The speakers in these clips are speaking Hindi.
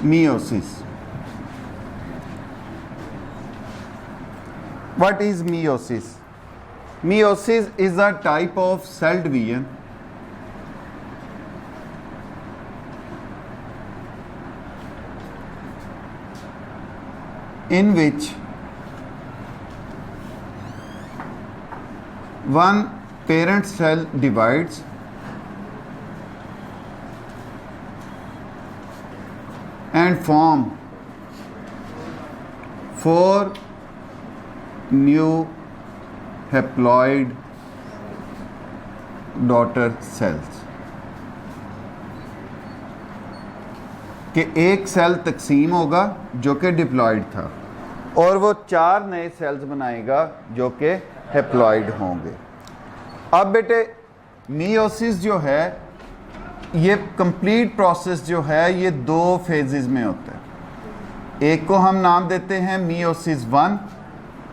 meiosis. What is meiosis? Meiosis is a type of cell division in which one parent cell divides and form 4 new haploid daughter cells कि एक सेल तकसीम होगा जो कि डिप्लॉयड था और वो 4 नए सेल्स बनाएगा जो कि हैप्लॉयड होंगे। अब बेटे मियोसिस जो है ये कंप्लीट प्रोसेस जो है ये 2 फेजेस में होता है। एक को हम नाम देते हैं मियोसिस 1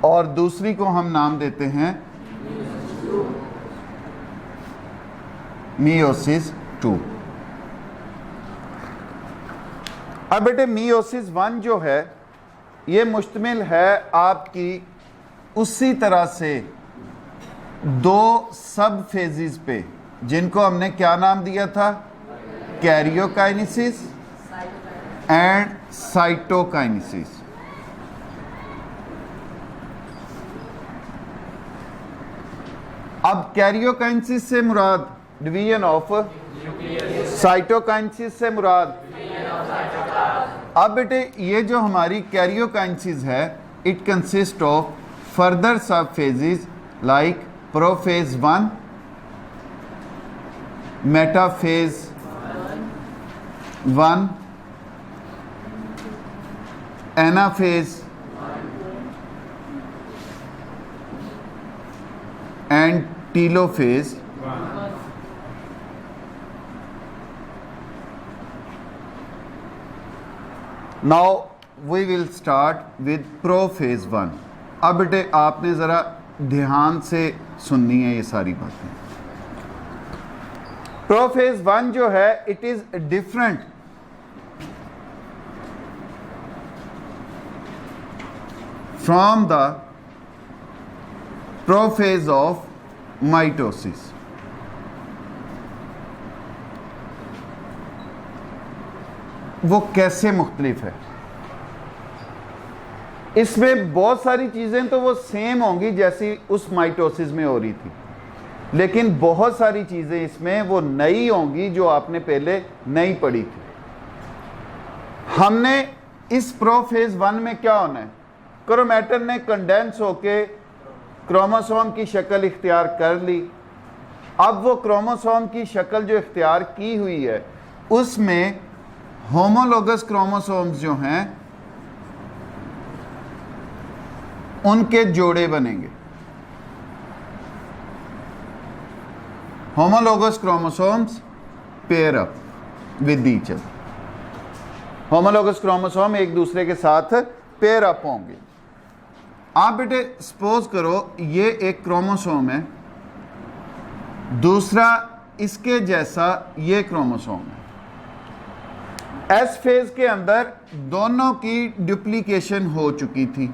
और दूसरी को हम नाम देते हैं मियोसिस 2। अब बेटे मियोसिस 1 जो है ये मुश्तमिल है आपकी उसी तरह से 2 सब फेजेस पे जिनको हमने क्या नाम दिया था, कैरियोकाइनेसिस एंड साइटोकाइनेसिस। अब कैरियोकाइनेसिस से मुराद डिवीजन ऑफ, साइटोकाइनेसिस से मुराद। अब बेटे ये जो हमारी कैरियोकाइनेसिस है इट कंसिस्ट ऑफ फर्दर सब phases like prophase 1, metaphase 1, anaphase and telophase now we will start with prophase 1। अब बेटे आपने ज़रा ध्यान से सुननी है ये सारी बातें। प्रोफेज 1 जो है it is different from the prophase of mitosis. वो कैसे मुख्तलिफ है? इसमें बहुत सारी चीज़ें तो वो सेम होंगी जैसी उस माइटोसिस में हो रही थी, लेकिन बहुत सारी चीज़ें इसमें वो नई होंगी जो आपने पहले नहीं पढ़ी थी। हमने इस प्रोफेज 1 में क्या होना है, क्रोमैटिन ने कंडेंस होके क्रोमोसोम की शक्ल इख्तियार कर ली। अब वो क्रोमोसोम की शक्ल जो इख्तियार की हुई है उसमें होमोलोगस क्रोमोसोम्स जो हैं उनके जोड़े बनेंगे। Homologous chromosomes pair up with each other. Homologous chromosome एक दूसरे के साथ पेयर अप होंगे। आप बेटे सपोज करो ये एक क्रोमोसोम है, दूसरा इसके जैसा ये क्रोमोसोम है। एस फेज के अंदर दोनों की डुप्लीकेशन हो चुकी थी।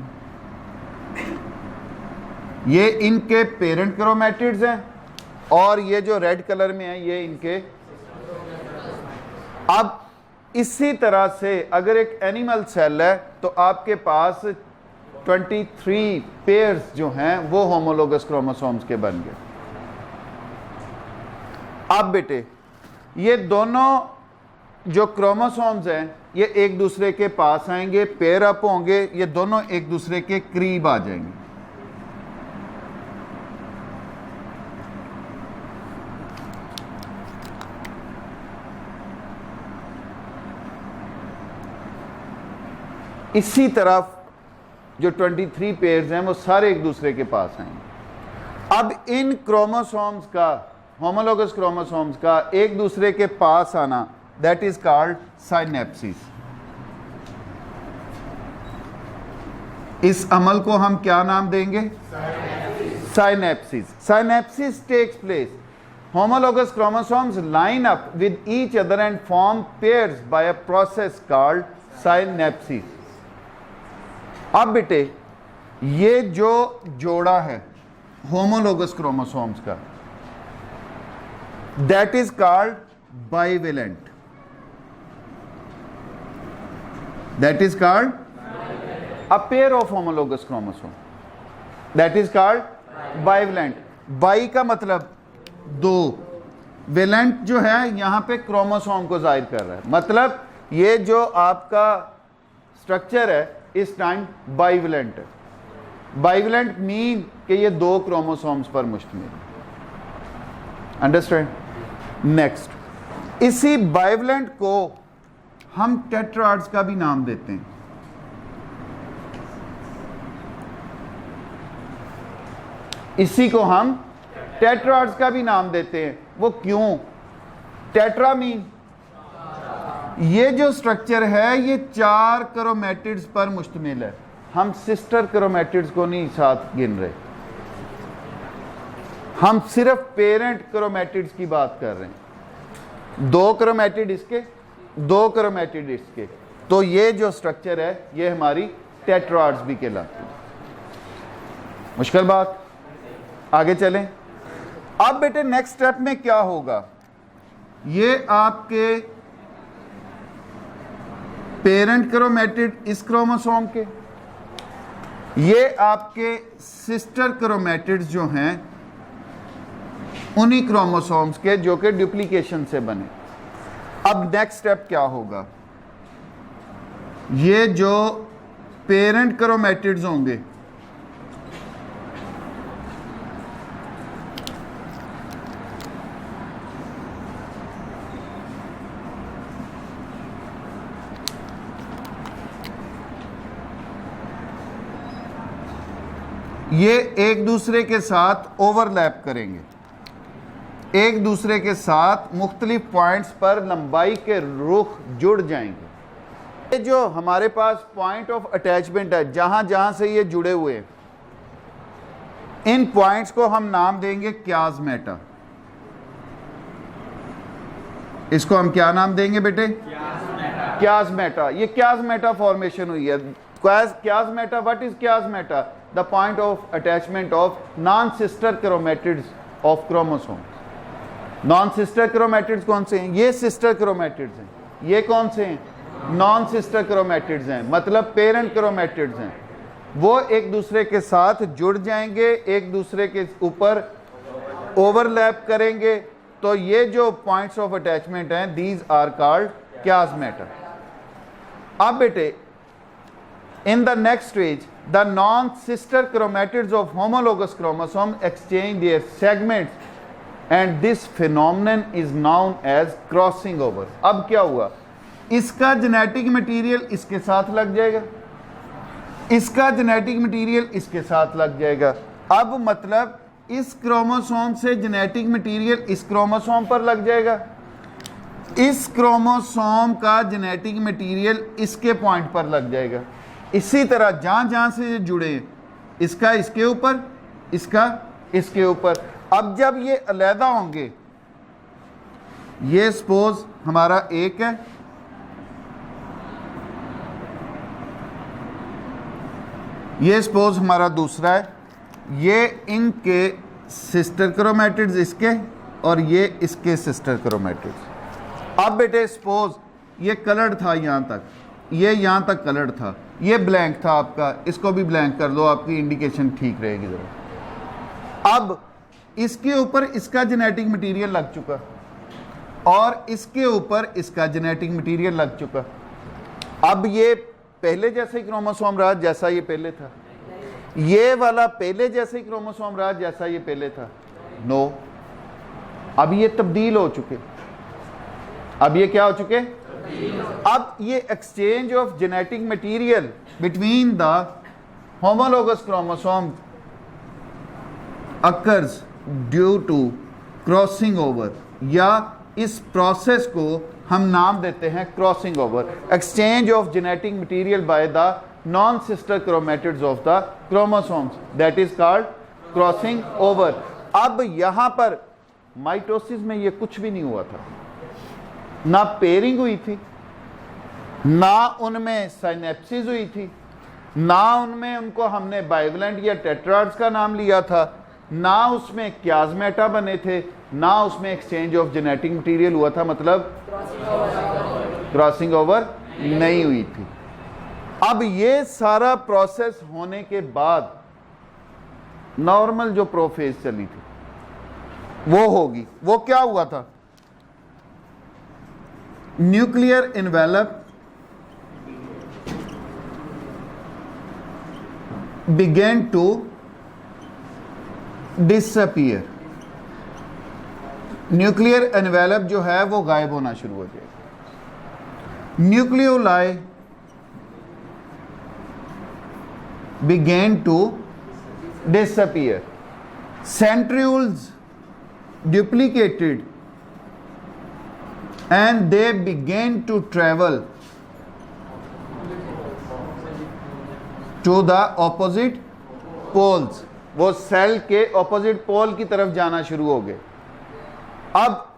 ये इनके पेरेंट क्रोमैटिड्स हैं और ये जो रेड कलर में है ये इनके। अब इसी तरह से अगर एक एनिमल सेल है तो आपके पास 23 पेयर्स जो हैं वो होमोलोगस क्रोमोसोम्स के बन गए। अब बेटे ये दोनों जो क्रोमोसोम्स हैं ये एक दूसरे के पास आएंगे, पेयर अप होंगे, ये दोनों एक दूसरे के करीब आ जाएंगे। इसी तरह जो 23 पेयर्स हैं वो सारे एक दूसरे के पास आएंगे। अब इन क्रोमोसोम्स का, होमोलोगस क्रोमोसोम्स का एक दूसरे के पास आना दैट इज कॉल्ड साइनेप्सिस। इस अमल को हम क्या नाम देंगे? Synapsis. Synapsis takes place, homologous chromosomes line up with each other and form pairs by a process called synapsis. अब बेटे ये जो जोड़ा है होमोलोगस क्रोमोसोम्स का, that is called bivalent. That is called a pair of homologous chromosome, that is called bivalent. Bi का मतलब दो, वेलेंट जो है यहां पे क्रोमोसोम को जाहिर कर रहा है, मतलब ये जो आपका स्ट्रक्चर है इस टाइम बाइवेलेंट है। बाइवेलेंट मीन कि ये दो क्रोमोसोम्स पर मुश्तमिल है। अंडरस्टैंड? नेक्स्ट, इसी बाइवेलेंट को हम टेट्राड्स का भी नाम देते हैं। इसी को हम टेट्राड्स का भी नाम देते हैं। वो क्यों? टेट्रा मीन ये जो स्ट्रक्चर है ये 4 क्रोमैटिड्स पर मुश्तमिल है। हम सिस्टर क्रोमैटिड्स को नहीं साथ गिन रहे, हम सिर्फ पेरेंट क्रोमैटिड्स की बात कर रहे हैं। 2 क्रोमैटिड इसके, 2 क्रोमैटिड इसके, तो ये जो स्ट्रक्चर है ये हमारी टेट्राड्स भी कहलाती है। मुश्किल बात? आगे चलें। अब बेटे नेक्स्ट स्टेप में क्या होगा? ये आपके पेरेंट क्रोमैटिड इस क्रोमोसोम के, ये आपके सिस्टर क्रोमैटिड्स जो हैं उन्हीं क्रोमोसोम्स के जो कि डुप्लीकेशन से बने। अब नेक्स्ट स्टेप क्या होगा? ये जो पेरेंट क्रोमैटिड्स होंगे ये एक दूसरे के साथ ओवरलैप करेंगे, एक दूसरे के साथ मुख्तलिफ पॉइंट्स पर लंबाई के रुख जुड़ जाएंगे। ये जो हमारे पास पॉइंट ऑफ अटैचमेंट है, जहां जहां से ये जुड़े हुए हैं, इन पॉइंट्स को हम नाम देंगे क्याज़मेटा। इसको हम क्या नाम देंगे बेटे? क्याज़मेटा। ये क्याज़मेटा फॉर्मेशन हुई है। Chiasmata, what is chiasmata? The point of attachment of non sister chromatids of chromosome. Non sister chromatids कौन से हैं? ये सिस्टर क्रोमैटिड्स हैं। ये कौन से हैं? नॉन सिस्टर क्रोमैटिड्स हैं, मतलब पेरेंट क्रोमैटिड्स हैं। वो एक दूसरे के साथ जुड़ जाएंगे, एक दूसरे के ऊपर ओवरलैप करेंगे, तो ये जो पॉइंट्स ऑफ अटैचमेंट हैं, दीज आर कॉल्ड क्याज़मेटा। अब बेटे in the next stage the non-sister chromatids of homologous chromosome exchange their segments and this phenomenon is known as crossing over। अब क्या हुआ? इसका जेनेटिक मटेरियल इसके साथ लग जाएगा, इसका जेनेटिक मटेरियल इसके साथ लग जाएगा। अब मतलब इस क्रोमोसोम से जेनेटिक मटेरियल इस क्रोमोसोम पर लग जाएगा, इस क्रोमोसोम का जेनेटिक मटेरियल इसके पॉइंट पर लग जाएगा। इसी तरह जहां जहां से ये जुड़े, इसका इसके ऊपर, इसका इसके ऊपर। अब जब ये अलहदा होंगे, ये सपोज हमारा एक है, ये सपोज हमारा दूसरा है, ये इनके सिस्टर क्रोमैटिड्स इसके और ये इसके सिस्टर क्रोमैटिड्स। अब बेटे सपोज ये कलर्ड था यहां तक, ये यहां तक कलर्ड था, ये ब्लैंक था आपका, इसको भी ब्लैंक कर दो, आपकी इंडिकेशन ठीक रहेगी जरा। अब इसके ऊपर इसका जेनेटिक मटेरियल लग चुका और इसके ऊपर इसका जेनेटिक मटेरियल लग चुका। अब ये पहले जैसे ही क्रोमोसोम रहा जैसा ये पहले था, ये वाला पहले जैसे ही क्रोमोसोम रहा जैसा ये पहले था। नो, अब ये तब्दील हो चुके। अब ये क्या हो चुके? अब ये exchange of genetic material between the homologous chromosome occurs due to crossing over, या इस प्रोसेस को हम नाम देते हैं crossing over. Exchange of genetic material by the non sister chromatids of the chromosomes, that is called crossing over. अब यहां पर माइटोसिस में ये कुछ भी नहीं हुआ था, ना पेयरिंग हुई थी, ना उनमें साइनेप्सिस हुई थी, ना उनमें उनको हमने बाइवलेंट या टेट्राड्स का नाम लिया था, ना उसमें क्याज़मेटा बने थे, ना उसमें एक्सचेंज ऑफ जेनेटिक मटेरियल हुआ था, मतलब क्रॉसिंग ओवर नहीं हुई थी। अब ये सारा प्रोसेस होने के बाद नॉर्मल जो प्रोफेज चली थी वो होगी। वो क्या हुआ था? Nuclear envelope began to disappear। Nuclear envelope जो है वो गायब होना शुरू हो जाएगा। Nucleoli began to disappear। centrioles duplicated and they began to travel to the opposite poles। वो सेल के ऑपोजिट पोल की तरफ जाना शुरू हो गए। अब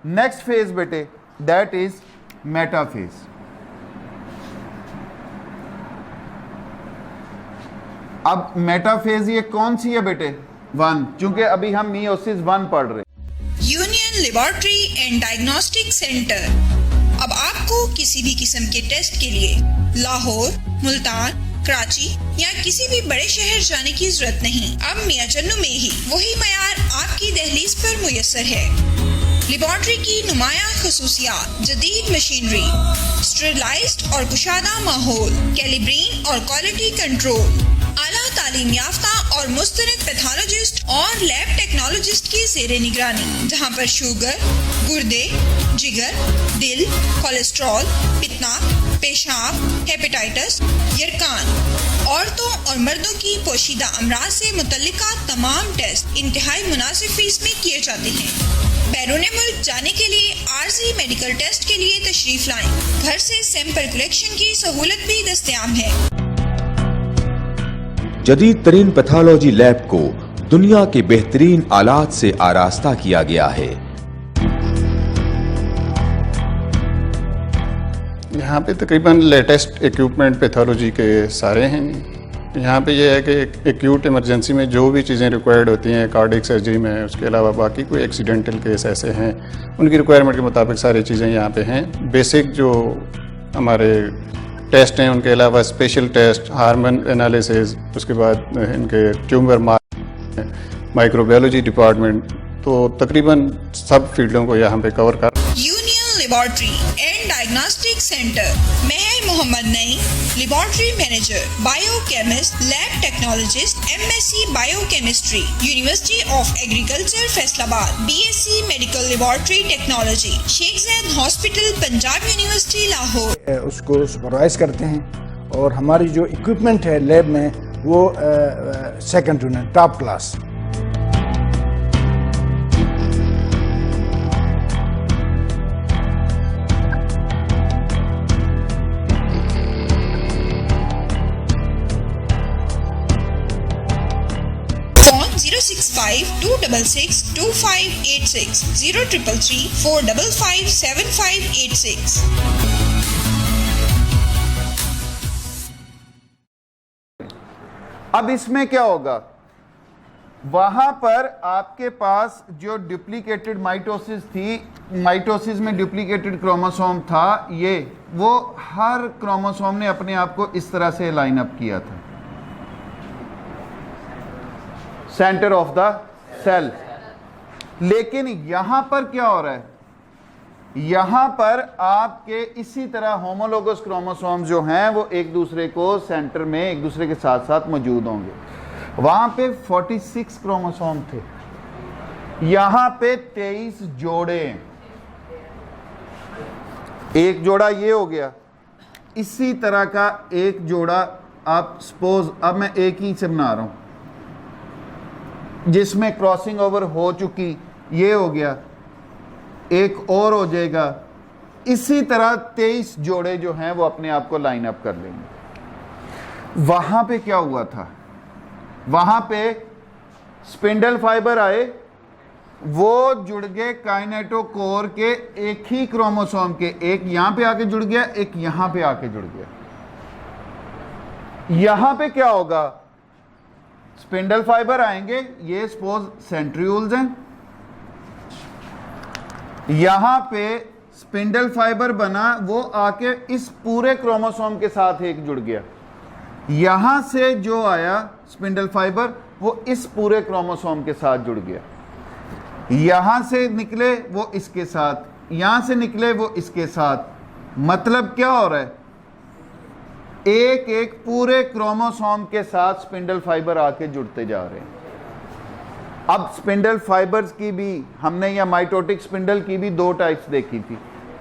नेक्स्ट फेज बेटे, दैट इज मेटाफेज। अब मेटाफेज ये कौन सी है बेटे? 1, चूंकि अभी हम मियोसिस 1 पढ़ रहे हैं। Union laboratory and diagnostic centre. अब आपको किसी भी किस्म के टेस्ट के लिए लाहौर, मुल्तान, कराची या किसी भी बड़े शहर जाने की जरूरत नहीं। अब मियां चन्नू में ही वही मयार आपकी दहलीज पर मुयस्सर है। लेबोरेटरी की नुमाया खसूसियात, जदीद मशीनरी, स्टेरिलाइज्ड और कुशादा माहौल, कैलिब्रेन और क्वालिटी कंट्रोल, आला तालीम याफ्ता और मुस्तनद पैथोलॉजिस्ट और लैब टेक्नोलॉजिस्ट की ज़ेरे निगरानी, जहां पर शुगर, गुर्दे, जिगर, दिल, कोलेस्ट्रॉल, पित्ता, पेशाब, हेपेटाइटिस, यरकान, औरतों और मर्दों की पोशीदा अमराज से मुतल्लिका तमाम टेस्ट इंतहाई मुनासिब फीस में किए जाते हैं। बैरून मुल्क जाने के लिए आर्जी मेडिकल टेस्ट के लिए तशरीफ लाएं। घर से सैंपल कलेक्शन की सहूलत भी दस्तयाब है। जदीद तरीन पैथोलॉजी लैब को दुनिया के बेहतरीन आलात से आरास्ता किया गया है। यहाँ पे तकरीबन लेटेस्ट इक्विपमेंट पैथोलॉजी के सारे हैं। यहाँ पे ये है कि एक्यूट इमरजेंसी में जो भी चीज़ें रिक्वायर्ड होती हैं कार्डियक सर्जरी में, उसके अलावा बाकी कोई एक्सीडेंटल केस ऐसे हैं उनकी रिक्वायरमेंट के मुताबिक सारी चीज़ें यहाँ पे हैं। बेसिक जो हमारे टेस्ट हैं उनके अलावा स्पेशल टेस्ट, हार्मोन एनालिसिस, उसके बाद इनके ट्यूमर माइक्रोबायोलॉजी डिपार्टमेंट, तो तकरीबन सब फील्डों को यहाँ पे कवर कर। Union laboratory and diagnostic centre, Mehar Mohammad Naeem, laboratory manager, biochemist, lab technologist, MSc biochemistry, university of agriculture Faisalabad, BSc medical laboratory technology, Sheikh Zayed hospital, Punjab university Lahore. उसको सुपरवाइज करते हैं और हमारी जो इक्विपमेंट है लैब में वो second to none, top class. Phone 065-266-2586, 0333-455-7586। अब इसमें क्या होगा? वहां पर आपके पास जो डुप्लीकेटेड माइटोसिस थी, माइटोसिस में डुप्लीकेटेड क्रोमोसोम था, ये वो हर क्रोमोसोम ने अपने आप को इस तरह से लाइन अप किया था सेंटर ऑफ द सेल। लेकिन यहां पर क्या हो रहा है? यहां पर आपके इसी तरह होमोलोगस क्रोमोसोम जो हैं वो एक दूसरे को सेंटर में एक दूसरे के साथ साथ मौजूद होंगे। वहां पे 46 क्रोमोसोम थे, यहां पे 23 जोड़े। एक जोड़ा ये हो गया, इसी तरह का एक जोड़ा आप सपोज, अब मैं एक ही से बना रहा हूं जिसमें क्रॉसिंग ओवर हो चुकी, ये हो गया, एक और हो जाएगा। इसी तरह 23 जोड़े जो हैं वो अपने आप को लाइन अप कर लेंगे। वहां पे क्या हुआ था? वहां पे स्पिंडल फाइबर आए वो जुड़ गए काइनेटोकोर के एक ही क्रोमोसोम के, एक यहां पे आके जुड़ गया, एक यहां पे आके जुड़ गया। यहां पे क्या होगा, स्पिंडल फाइबर आएंगे, ये सपोज सेंट्रियोल्स हैं, यहां पे स्पिंडल फाइबर बना, वो आके इस पूरे क्रोमोसोम के साथ एक जुड़ गया। यहां से जो आया स्पिंडल फाइबर वो इस पूरे क्रोमोसोम के साथ जुड़ गया। यहां से निकले वो इसके साथ, यहां से निकले वो इसके साथ। मतलब क्या हो रहा है, एक एक पूरे क्रोमोसोम के साथ स्पिंडल फाइबर आके जुड़ते जा रहे हैं। अब स्पिंडल फाइबर्स की भी हमने, या माइटोटिक स्पिंडल की भी दो टाइप्स देखी थी।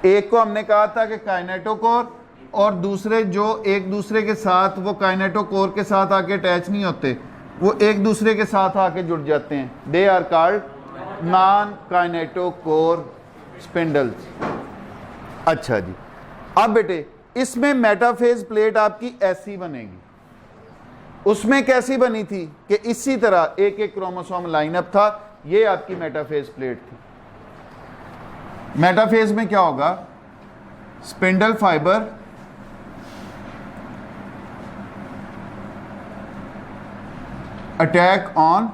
एक को हमने कहा था कि काइनेटोकोर, और दूसरे जो एक दूसरे के साथ, वो काइनेटोकोर के साथ आके अटैच नहीं होते, वो एक दूसरे के साथ आके जुड़ जाते हैं। They are called non kinetochore spindles. अच्छा जी, अब बेटे इसमें मेटाफेज प्लेट आपकी ऐसी बनेगी। उसमें कैसी बनी थी कि इसी तरह एक एक क्रोमोसोम लाइनअप था, ये आपकी मेटाफेज प्लेट थी। मेटाफेज में क्या होगा, spindle fibre attack on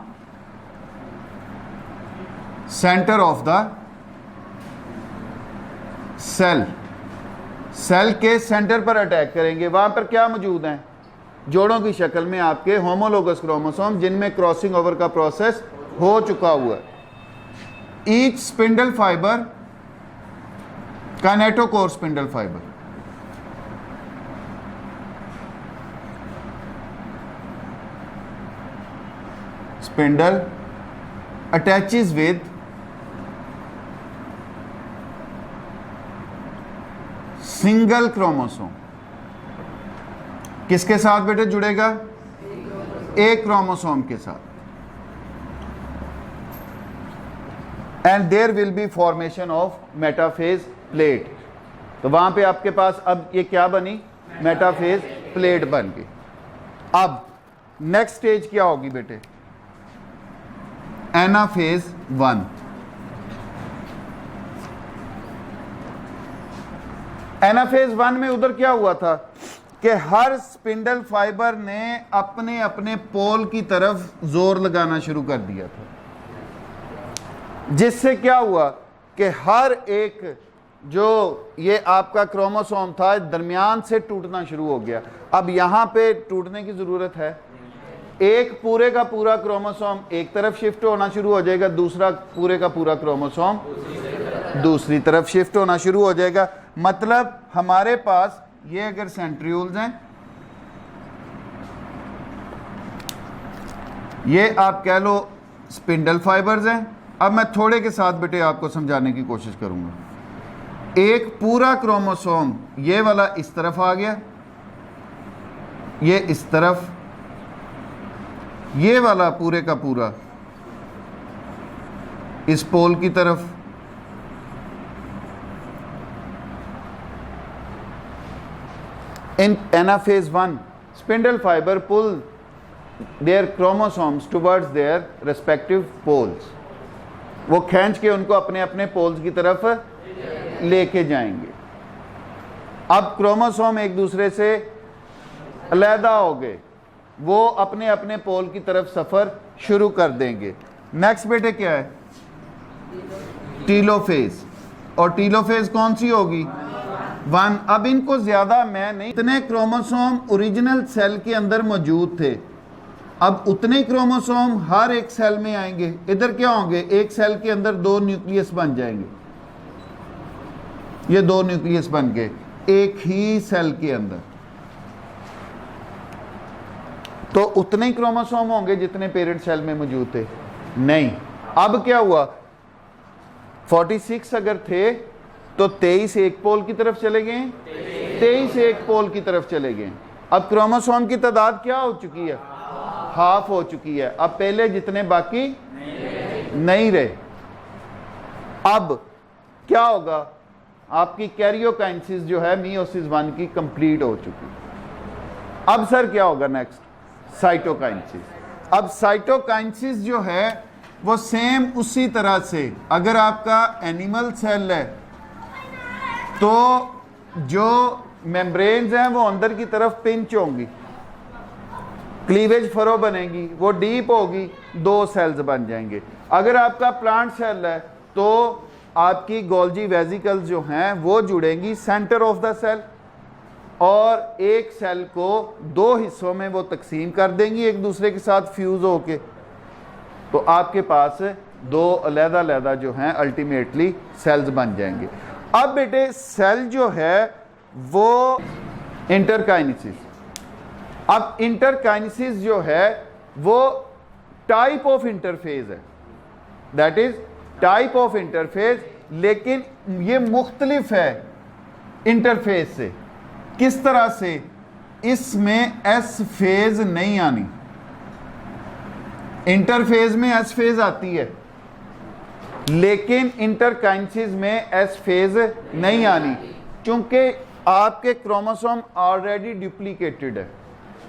centre of the cell, cell के सेंटर पर अटैक करेंगे। वहां पर क्या मौजूद हैं, जोड़ों की शक्ल में आपके होमोलोगस क्रोमोसोम, जिनमें क्रॉसिंग ओवर का प्रोसेस हो चुका हुआ है। Each spindle fibre kinetochore spindle fibre, spindle attaches with single chromosome. किसके साथ बेटे जुड़ेगा, एक क्रोमोसोम के साथ। And there will be formation of metaphase plate. तो वहां पे आपके पास अब ये क्या बनी, मेटाफेज प्लेट बन गई। अब नेक्स्ट स्टेज क्या होगी बेटे, एनाफेज 1। एनाफेज 1 में उधर क्या हुआ था कि हर स्पिंडल फाइबर ने अपने अपने पोल की तरफ जोर लगाना शुरू कर दिया था, जिससे क्या हुआ कि हर एक जो ये आपका क्रोमोसोम था दरमियान से टूटना शुरू हो गया। अब यहां पे टूटने की जरूरत है, एक पूरे का पूरा क्रोमोसोम एक तरफ शिफ्ट होना शुरू हो जाएगा, दूसरा पूरे का पूरा क्रोमोसोम दूसरी तरफ शिफ्ट होना शुरू हो जाएगा। मतलब हमारे पास ये अगर सेंट्रियोल्स हैं, ये आप कह लो स्पिंडल फाइबर्स हैं। अब मैं थोड़े के साथ बेटे आपको समझाने की कोशिश करूंगा। एक पूरा क्रोमोसोम ये वाला इस तरफ आ गया, ये इस तरफ, ये वाला पूरे का पूरा इस पोल की तरफ। In anaphase 1, spindle fiber pull their chromosomes towards their respective poles. वो खींच के उनको अपने अपने पोल्स की तरफ लेके जाएंगे। अब क्रोमोसोम एक दूसरे से अलहदा हो गए, वो अपने अपने पोल की तरफ सफर शुरू कर देंगे। नेक्स्ट बेटे क्या है, टीलोफेज। और टीलोफेज कौन सी होगी, 1। अब इनको ज्यादा मैं नहीं, इतने क्रोमोसोम ओरिजिनल सेल के अंदर मौजूद थे, अब उतने क्रोमोसोम हर एक सेल में आएंगे। इधर क्या होंगे, एक सेल के अंदर 2 न्यूक्लियस बन जाएंगे, ये 2 न्यूक्लियस बन गए एक ही सेल के अंदर। तो उतने ही क्रोमोसोम होंगे जितने पेरेंट सेल में मौजूद थे, नहीं। अब क्या हुआ, 46 अगर थे तो 23 एक पोल की तरफ चले गए, 23 एक पोल की तरफ चले गए। अब क्रोमोसोम की तादाद क्या हो चुकी है, हाफ हो चुकी है। अब पहले जितने बाकी नहीं रहे। अब क्या होगा, आपकी कैरियोकाइनेसिस जो है मियोसिस 1 की कंप्लीट हो चुकी। अब सर क्या होगा नेक्स्ट, साइटोकाइनेसिस। अब साइटोकाइनेसिस जो है वो सेम उसी तरह से अगर आपका एनिमल सेल है तो जो मेम्ब्रेन्स हैं वो अंदर की तरफ पिंच होंगी, क्लीवेज फरो बनेगी, वो डीप होगी, 2 सेल्स बन जाएंगे। अगर आपका प्लांट सेल है तो आपकी गोल्जी वेसिकल्स जो हैं वो जुड़ेंगी सेंटर ऑफ द सेल और एक सेल को 2 हिस्सों में वो तकसीम कर देंगी एक दूसरे के साथ फ्यूज होके, तो आपके पास 2 अलग-अलग जो हैं अल्टीमेटली सेल्स बन जाएंगे। अब बेटे सेल जो है वो इंटरकाइनेसिस, अब इंटरकाइनेसिस जो है वो टाइप ऑफ इंटरफेज है, that is type of interphase, लेकिन ये मुख्तलिफ है इंटरफेज से। किस तरह से? इसमें एस फेज नहीं आनी, इंटरफेज में एस फेज आती है लेकिन इंटरकाइनेसिस में एस फेज नहीं आनी, क्योंकि आपके क्रोमोसोम ऑलरेडी डुप्लीकेटेड है।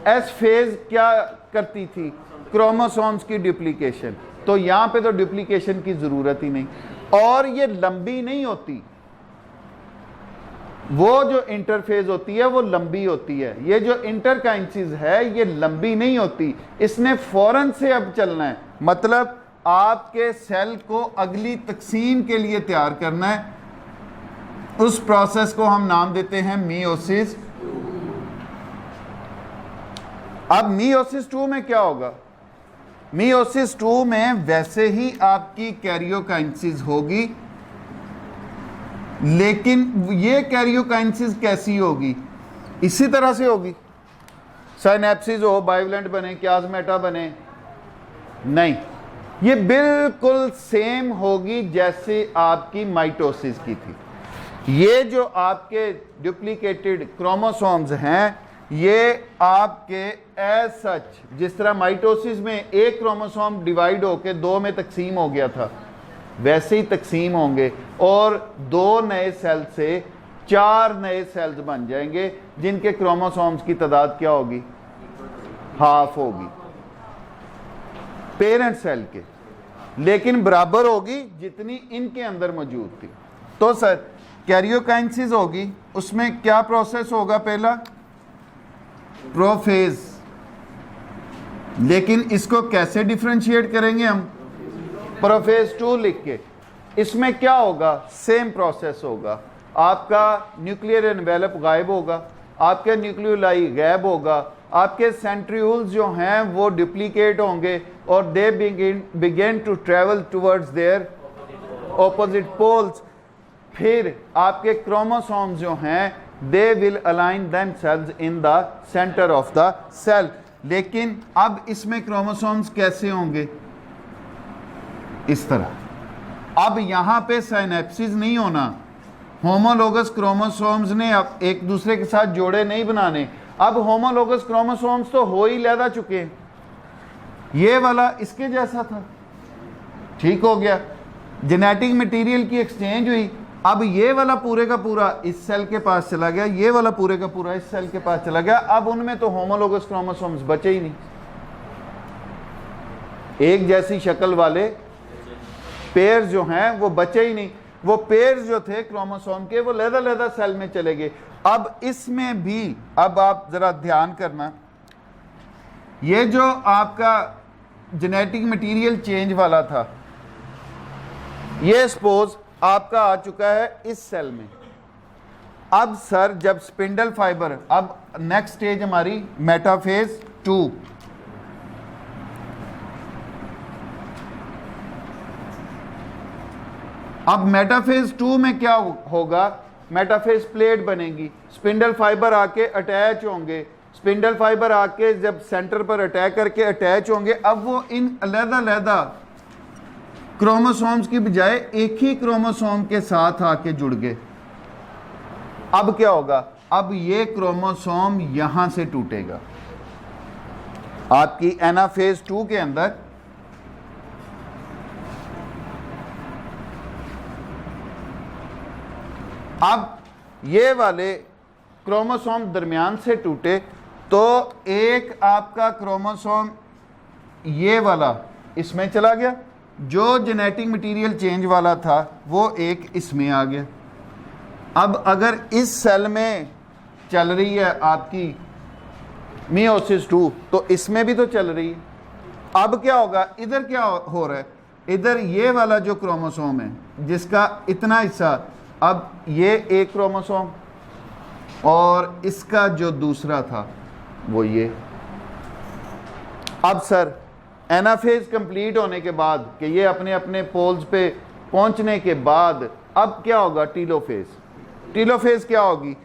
एस फेज क्या करती थी? क्रोमोसोम्स की डुप्लीकेशन, तो यहां पे तो डुप्लीकेशन की जरूरत ही नहीं, और ये लंबी नहीं होती, वो जो इंटरफेज होती है वो लंबी होती है। ये जो इंटरकाइनेसिस है ये लंबी नहीं होती, इसने फौरन से अब चलना है, मतलब आपके सेल को अगली तकसीम के लिए तैयार करना है। उस प्रोसेस को हम नाम देते हैं मियोसिस। अब मियोसिस 2 में क्या होगा? मियोसिस 2 में वैसे ही आपकी कैरियोकाइनेसिस होगी, लेकिन ये कैरियोकाइनेसिस कैसी होगी? इसी तरह से होगी, साइनेप्सिस हो, बाइवलेंट बने, क्याजमेटा बने, नहीं, ये बिल्कुल सेम होगी जैसे आपकी माइटोसिस की थी। ये जो आपके डुप्लीकेटेड क्रोमोसोम्स हैं ये आपके एज सच, जिस तरह माइटोसिस में एक क्रोमोसोम डिवाइड होकर 2 में तकसीम हो गया था, वैसे ही तकसीम होंगे और 2 नए सेल से 4 नए सेल्स बन जाएंगे जिनके क्रोमोसोम्स की तादाद क्या होगी? हाफ होगी पेरेंट सेल के, लेकिन बराबर होगी जितनी इनके अंदर मौजूद थी। तो सर कैरियोकाइनेसिस होगी, उसमें क्या प्रोसेस होगा? पहला प्रोफेज, लेकिन इसको कैसे डिफरेंशिएट करेंगे हम? प्रोफेज 2 लिख के। इसमें क्या होगा? सेम प्रोसेस होगा, आपका न्यूक्लियर एनवेलप गायब होगा, आपके न्यूक्लियोलाई गायब होगा, आपके सेंट्रियोल्स जो हैं वो डुप्लीकेट होंगे और they begin to travel towards their opposite poles. फिर आपके क्रोमोसोम्स जो हैं they will align themselves in the centre of the cell. लेकिन अब इसमें क्रोमोसोम्स कैसे होंगे? इस तरह। अब यहां पे साइनेप्सिस नहीं होना, होमोलोगस क्रोमोसोम्स ने अब एक दूसरे के साथ जोड़े नहीं बनाने। अब होमोलोगस क्रोमोसोम्स तो हो ही लैदा चुके हैं, ये वाला इसके जैसा था, ठीक हो गया, जेनेटिक मटेरियल की एक्सचेंज हुई। अब ये वाला पूरे का पूरा इस सेल के पास चला गया, ये वाला पूरे का पूरा इस सेल के पास चला गया। अब उनमें तो होमोलोगस क्रोमोसोम्स बचे ही नहीं, एक जैसी शक्ल वाले पेयर्स जो हैं वो बचे ही नहीं। वो पेयर्स जो थे क्रोमोसोम के वो लहदा सेल में चले गए। अब इसमें भी अब आप जरा ध्यान करना, ये जो आपका जेनेटिक मटेरियल चेंज वाला था ये सपोज आपका आ चुका है इस सेल में। अब सर जब स्पिंडल फाइबर, अब नेक्स्ट स्टेज हमारी मेटाफेज 2। अब मेटाफेज 2 में क्या होगा? मेटाफेज प्लेट बनेगी, स्पिंडल फाइबर आके अटैच होंगे, स्पिंडल फाइबर आके जब सेंटर पर अटैक करके अटैच होंगे, अब वो इन अलग-अलग क्रोमोसोम्स की बजाय एक ही क्रोमोसोम के साथ आके जुड़ गए। अब क्या होगा? अब ये क्रोमोसोम यहां से टूटेगा। आपकी एनाफेज 2 के अंदर अब ये वाले क्रोमोसोम दरमियान से टूटे तो एक आपका क्रोमोसोम ये वाला इसमें चला गया, जो जेनेटिक मटेरियल चेंज वाला था वो एक इसमें आ गया। अब अगर इस सेल में चल रही है आपकी मियोसिस 2 तो इसमें भी तो चल रही है। अब क्या होगा, इधर क्या हो रहा है, इधर ये वाला जो क्रोमोसोम है जिसका इतना हिस्सा, अब ये एक क्रोमोसोम और इसका जो दूसरा था वो ये। अब सर एनाफेज कंप्लीट होने के बाद कि ये अपने अपने पोल्स पे पहुंचने के बाद अब क्या होगा, टीलोफेज। टीलोफेज क्या होगी,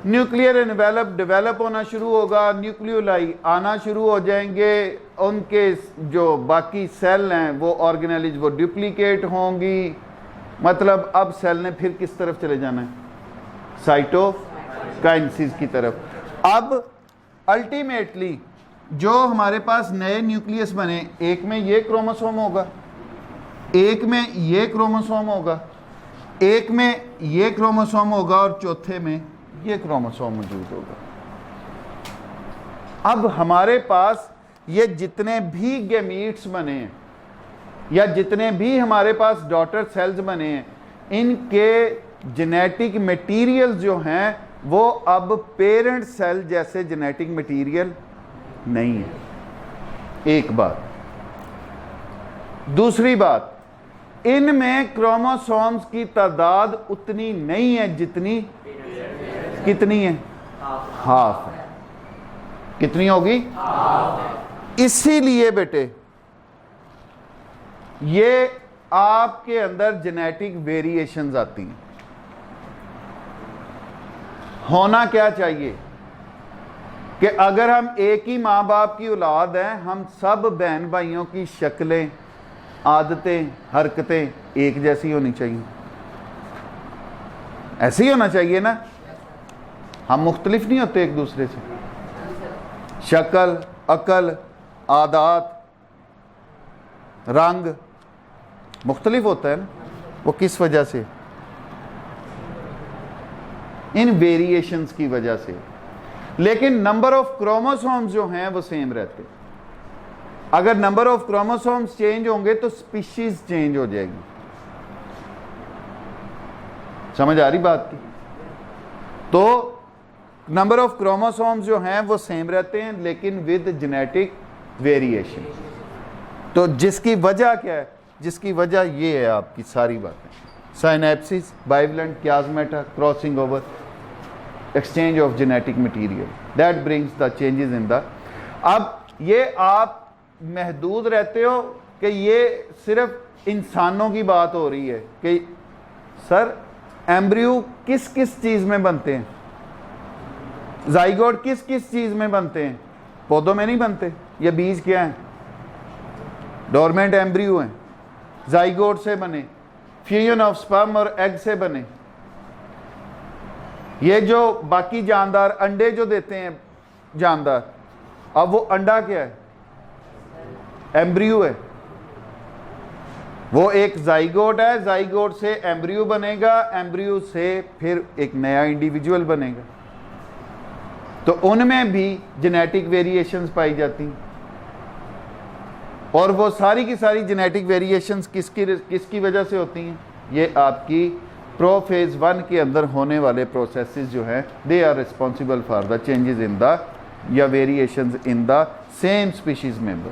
न्यूक्लियर एनवेलप डेवलप होना शुरू होगा, न्यूक्लियोलाई आना शुरू हो जाएंगे, उनके जो बाकी सेल हैं वो ऑर्गेनेलिज वो डुप्लीकेट होंगी। मतलब अब सेल ने फिर किस तरफ चले जाना है, साइटोकाइनेसिस की तरफ। अब अल्टीमेटली जो हमारे पास नए न्यूक्लियस बने, एक में ये क्रोमोसोम होगा, एक में ये क्रोमोसोम होगा, एक में ये क्रोमोसोम होगा और चौथे में ये क्रोमोसोम मौजूद होगा। अब हमारे पास ये जितने भी गैमीट्स बने हैं या जितने भी हमारे पास डॉटर सेल्स बने हैं, इनके जेनेटिक मटेरियल जो हैं वो अब पेरेंट सेल जैसे जेनेटिक मटेरियल नहीं है। एक बात। दूसरी बात, इनमें क्रोमोसोम्स की तादाद उतनी नहीं है जितनी, कितनी है, हाफ है। कितनी होगी, इसीलिए बेटे ये आपके अंदर जेनेटिक वेरिएशंस आती हैं। होना क्या चाहिए कि अगर हम एक ही माँ बाप की औलाद हैं, हम सब बहन भाइयों की शक्लें, आदतें, हरकतें एक जैसी होनी चाहिए। ऐसे ही होना चाहिए ना, हम मुख्तलिफ नहीं होते एक दूसरे से। शक्ल, अकल, आदात, रंग मुख्तलिफ होता है ना। वो किस वजह से, इन वेरिएशंस की वजह से। लेकिन नंबर ऑफ क्रोमोसोम्स जो हैं वो सेम रहते। अगर नंबर ऑफ क्रोमोसोम्स चेंज होंगे तो स्पीशीज चेंज हो जाएगी। समझ आ रही बात की? तो नंबर ऑफ क्रोमोसोम्स जो हैं वो सेम रहते हैं लेकिन विद जेनेटिक वेरिएशन। तो जिसकी वजह क्या है, जिसकी वजह ये है आपकी सारी बातें, synapsis, bivalent, chiasmata, crossing over, exchange of genetic material, that brings the changes in the. अब ये आप महदूद रहते हो कि ये सिर्फ इंसानों की बात हो रही है कि सर एम्ब्रियो किस किस चीज़ में बनते हैं, जाइगोट किस किस चीज़ में बनते हैं, पौधों में नहीं बनते। ये बीज क्या है, डोरमेंट एम्ब्रियो हैं, जाइगोट से बने, फ्यूजन ऑफ स्पर्म और एग से बने। ये जो बाकी जानदार अंडे जो देते हैं जानदार, अब वो अंडा क्या है, एम्ब्रियो है। वो एक जाइगोट है, जाइगोट से एम्ब्रियो बनेगा, एम्ब्रियो से फिर एक नया इंडिविजुअल बनेगा। तो उनमें भी जेनेटिक वेरिएशंस पाई जाती हैं। और वो सारी की सारी जेनेटिक वेरिएशंस किसकी वजह से होती हैं, ये आपकी प्रोफेज 1 के अंदर होने वाले प्रोसेसेस जो हैं, they are responsible for the changes in the या variations in the same species member.